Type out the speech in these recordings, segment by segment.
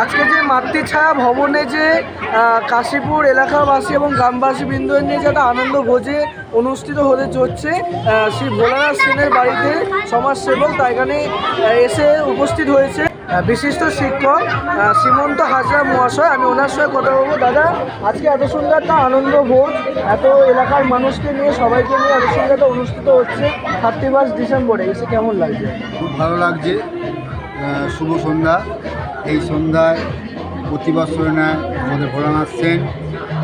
আজকে যে মাতৃছায়া ভবনে যে কাশীপুর এলাকাবাসী এবং গ্রামবাসী বৃন্দদের নিয়ে যে একটা আনন্দ ভোজে অনুষ্ঠিত হতে চলছে, শ্রী ভোলানাথ সেনের বাড়িতে সমাজসেবক তা এখানে এসে উপস্থিত হয়েছে বিশিষ্ট শিক্ষক শ্রীমন্ত হাজরা মহাশয়। আমি ওনার সঙ্গে কথা বলবো। দাদা, আজকে এত সুন্দর একটা আনন্দ ভোজ, এত এলাকার মানুষকে নিয়ে সবাইকে নিয়ে এত সুন্দর একটা অনুষ্ঠিত হচ্ছে 31 ডিসেম্বরে, এসে কেমন লাগছে? খুব ভালো লাগছে। শুভ সন্ধ্যা। এই সন্ধ্যায় প্রতি বছরে নেয় আমাদের ভোলানাথ সেন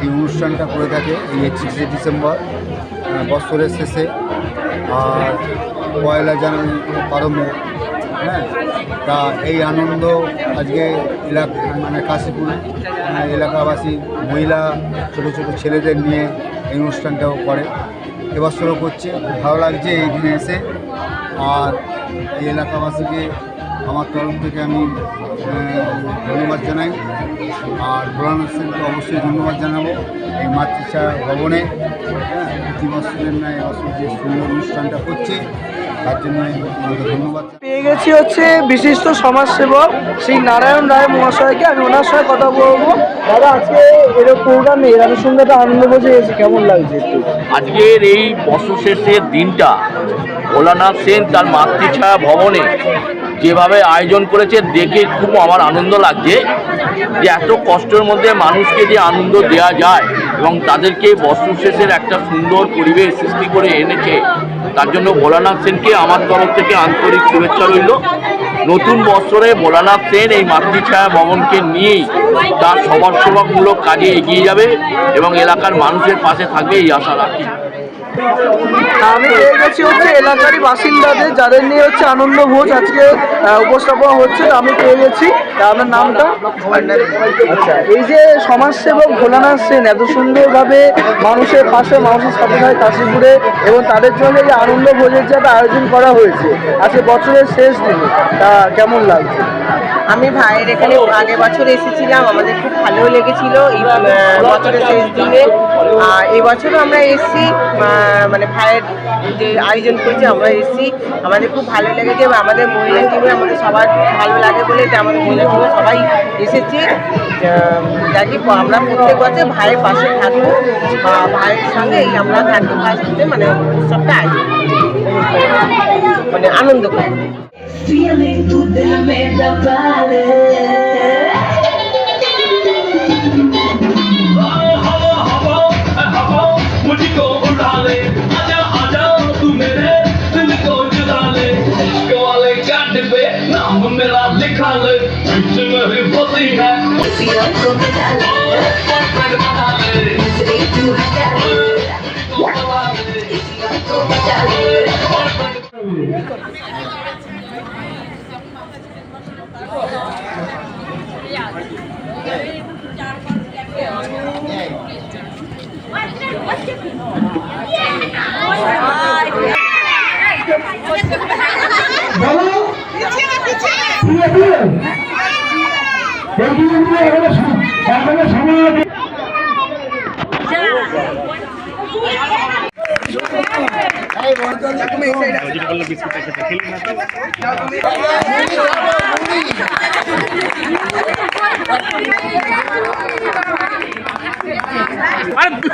এই অনুষ্ঠানটা করে থাকে এই 31 ডিসেম্বর বছরের শেষে আর 1 জানুয়ারি প্রারম্ভে। হ্যাঁ, তা এই আনন্দ আজকে কাশীপুর এলাকাবাসী মহিলা ছোটো ছোটো ছেলেদের নিয়ে এই অনুষ্ঠানটাও করে, এবছরও করছে। খুব ভালো লাগছে এইখানে এসে। আর এই এলাকাবাসীকে আমার তরফ থেকে আমি ধন্যবাদ জানাই। আর ভোলানাথ সেনকে অবশ্যই ধন্যবাদ জানাবো এই মাতৃছায়া ভবনে প্রতি বছরের নয় এবছর যে সুন্দর অনুষ্ঠানটা করছে তার জন্য ধন্যবাদ। পেয়ে গেছি হচ্ছে বিশিষ্ট সমাজসেবক শ্রী নারায়ণ রায় মহাশয়কে। আমি ওনার সঙ্গে কথা বলবো। দাদা, আজকে এর প্রোগ্রামে এত সুন্দর একটা আনন্দ বোঝে এসে কেমন লাগছে? একটু আজকের এই বছর শেষের দিনটা ভোলানাথ সেন তার মাতৃছায়া ভবনে যেভাবে আয়োজন করেছে দেখে খুব আমার আনন্দ লাগছে যে এত কষ্টের মধ্যে মানুষকে যে আনন্দ দেওয়া যায় এবং তাদেরকে বছর শেষের একটা সুন্দর পরিবেশ সৃষ্টি করে এনেছে, তার জন্য ভোলানাথ সেনকে আমার তরফ থেকে আন্তরিক শুভেচ্ছা রইল। নতুন বছরে ভোলানাথ সেন এই মাতৃছায়া ভবনকে নিয়েই তার সমাজসেবামূলক কাজে এগিয়ে যাবে এবং এলাকার মানুষের পাশে থাকবে এই আশা রাখি। আমি পেয়ে গেছি হচ্ছে এলাকারই বাসিন্দাদের, যাদের নিয়ে হচ্ছে আনন্দ ভোজ আজকে উপস্থাপনা হচ্ছে। আমি পেয়ে গেছি। আপনার নামটা? আচ্ছা, এই যে সমাজসেবক ভোলানাথ সেন এত সুন্দরভাবে মানুষের পাশে মানুষের সাথে থাকে কাশীপুরে, এবং তাদের জন্য এই আনন্দ ভোজের যে একটা আয়োজন করা হয়েছে আজকে বছরের শেষ দিনে, তা কেমন লাগছে? আমি ভাইয়ের এখানে আগের বছর এসেছিলাম, আমাদের খুব ভালো লেগেছিল এই বছরের শেষ দিনে। আর এই বছরও আমরা এসেছি, মানে ভাইয়ের যে আয়োজন করেছে আমরা এসেছি, আমাদের খুব ভালো লেগেছে। আমাদের মহিলা টিমে আমাদের সবার ভালো লাগে বলে আমাদের মহিলা টিমে সবাই এসেছি। দেখি আমরা প্রত্যেক বছর ভাইয়ের পাশে থাকবো বা ভাইয়ের সঙ্গে আমরা 31 মানে উৎসবটা আয়োজন মানে আনন্দ করি। Feeling tu दिल में दबा ले मुझको उड़ा ले आजा आजा तू मेरे दिल को जुड़ा ले इश्क वाले कांटे पे नाम मेरा लिखा ले बीच में ही फंसी है इसी को मिला ले बना ले मुझे तू हटा ले मुझको उड़ा ले इसी को मिला ले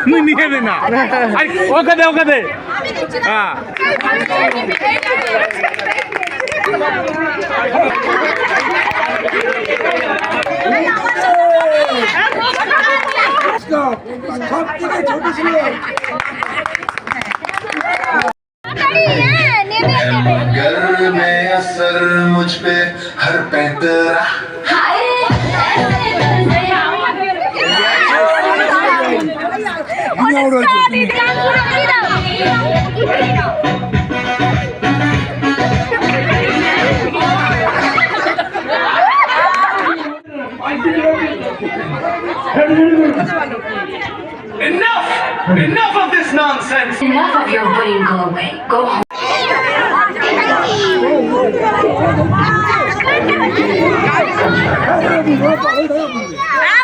তুমি নিয়ে দে না, ওকে দে ওকে দে। হ্যাঁ সব থেকে ছোট ছিল। घर में असर मुझ पे हर पैतरा Enough of this nonsense. Enough of your winning. Go away. Go home. Ah!